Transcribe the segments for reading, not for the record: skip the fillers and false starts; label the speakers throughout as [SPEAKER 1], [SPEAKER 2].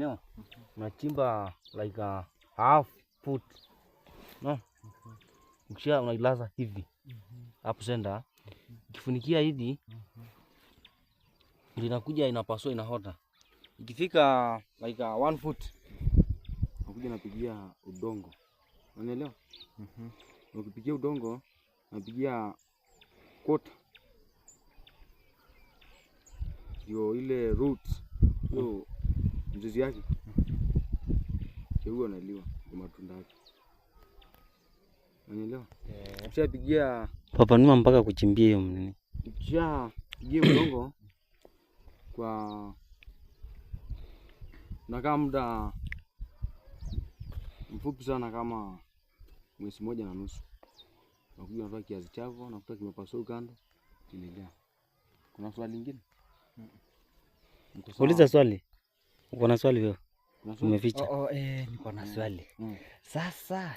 [SPEAKER 1] Unaelewa? Unachimba like a half foot. No? Ukisha unailaza hivi. Hapo senda. Ukifunikia hivi linakuja inapasua inahota. Ikifika like 1 foot nakuja napigia udongo. Unaelewa? Ukipigia udongo napigia kota. Yo ile roots. Yo mzizi yake. Huwa naliwa kwa matunda yake. Unaelewa? Ukishapigia
[SPEAKER 2] fafanua mpaka kuchimbia hiyo nini.
[SPEAKER 1] Ukishapigia udongo kwa nakaa muda mfupi sana kama mwezi 1.5. Nakuja natoa kiazi chako, nakuta kimepasua kando, kimejaa. Kuna swali lingine?
[SPEAKER 2] Uliza swali. Uko na swali wewe? Umeficha.
[SPEAKER 3] Niko na swali. Sasa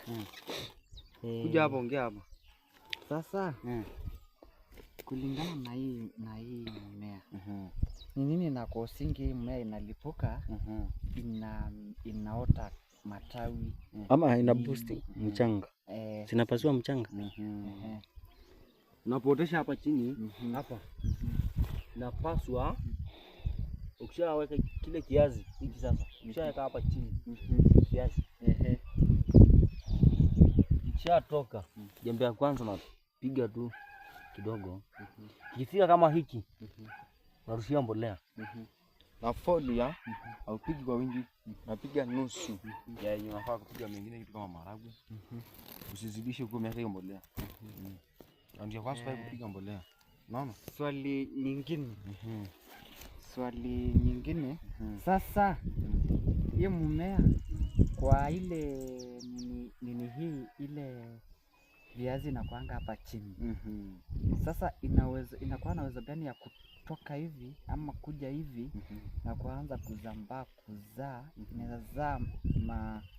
[SPEAKER 1] kuja hapa, ongea hapa.
[SPEAKER 3] Sasa kulingana na hii mmea. Ni nini nakosingi hii mmea inalipuka? Inaota matawi
[SPEAKER 2] ama ina boost mchanga. Zinapasua mchanga.
[SPEAKER 1] Unapootesha hapa chini hapa. Napaswa ukishaweka kile kiazi hiki sasa. Ukishaweka hapa chini kiazi. Ikishatoka jembe ya kwanza napiga tu kidogo. Ikifika kama hiki narushia mbolea. Na folia au pigi kwa wingi, napiga nusu. Ya yenye unafaa kupiga mengine kitu kama maharagwe. Usizidishe kwa miaka hiyo mbolea. Ndio kwanza kupiga mbolea. Unaona?
[SPEAKER 3] Swali nyingine. Sasa hiyo mmea kwa ile nini hii ile viazi na kuanga hapa chini. Sasa inakuwa na uwezo gani ya kutoka hivi ama kuja hivi na kuanza kuzaa inaweza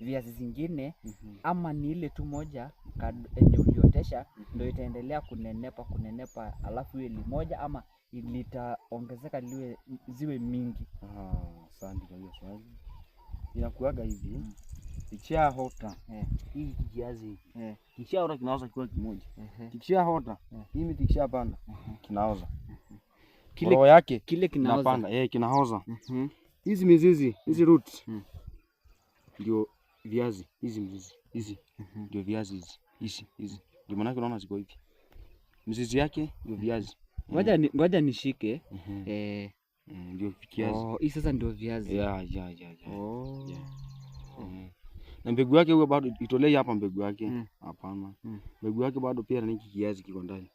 [SPEAKER 3] viazi zingine ama ni ile tu moja yenye uliotesha ndio itaendelea kunenepa alafu ile moja ama litaongezeka ziwe mingi?
[SPEAKER 1] Asante kwa hiyo swali. Inakuaga hivi. Ikishahota hii kiazi kikishahota kinaoza kiwa kimoja. Kikishahota hii miti ikishapanda kinaoza. Kile yake
[SPEAKER 3] kile kinaoza
[SPEAKER 1] kinaoza. Hizi mizizi, hizi roots ndio viazi, hizi mizizi, hizi ndio viazi hizi. Ndio maana unaona ziko hivi. Mizizi yake ndio viazi.
[SPEAKER 3] Ngoja nishike.
[SPEAKER 1] Ndio kiazi.
[SPEAKER 3] Hii sasa ndio viazi.
[SPEAKER 1] Ya. Na mbegu yake huwa bado itolei hapa mbegu yake. Hapana. Mbegu yake bado pia ni kiazi kiko ndani.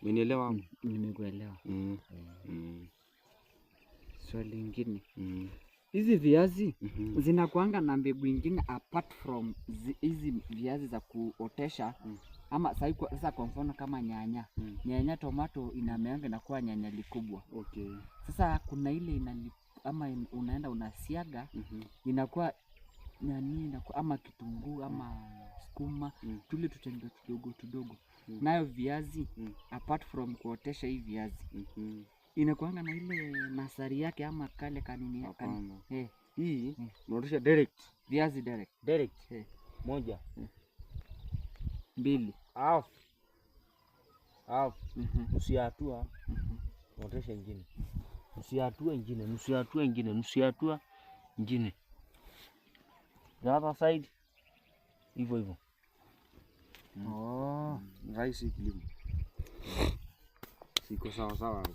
[SPEAKER 1] Umenielewa?
[SPEAKER 3] Nimekuelewa. Swali lingine. Hizi viazi zinakuanga na mbegu nyingine apart from hizi viazi za kuotesha ama sasa kwa mfano kama nyanya. Nyanya tomato inameanga na kuwa nyanya likubwa. Sasa kuna ile ama unaenda unasiaga inakuwa ama kitunguu ama sukuma tule tutembe tudogo. Nayo viazi apart from kuotesha hii viazi inakuanga na ile nasari yake ama kale kanini yake.
[SPEAKER 1] Hii unaotesha direct.
[SPEAKER 3] Viazi direct.
[SPEAKER 1] Moja.
[SPEAKER 3] 2.
[SPEAKER 1] Half. Nusu ya hatua. Unaotesha ingine. Nusu ya hatua ingine. The other side hivyo. Rahisi kilimo. Siko sawa.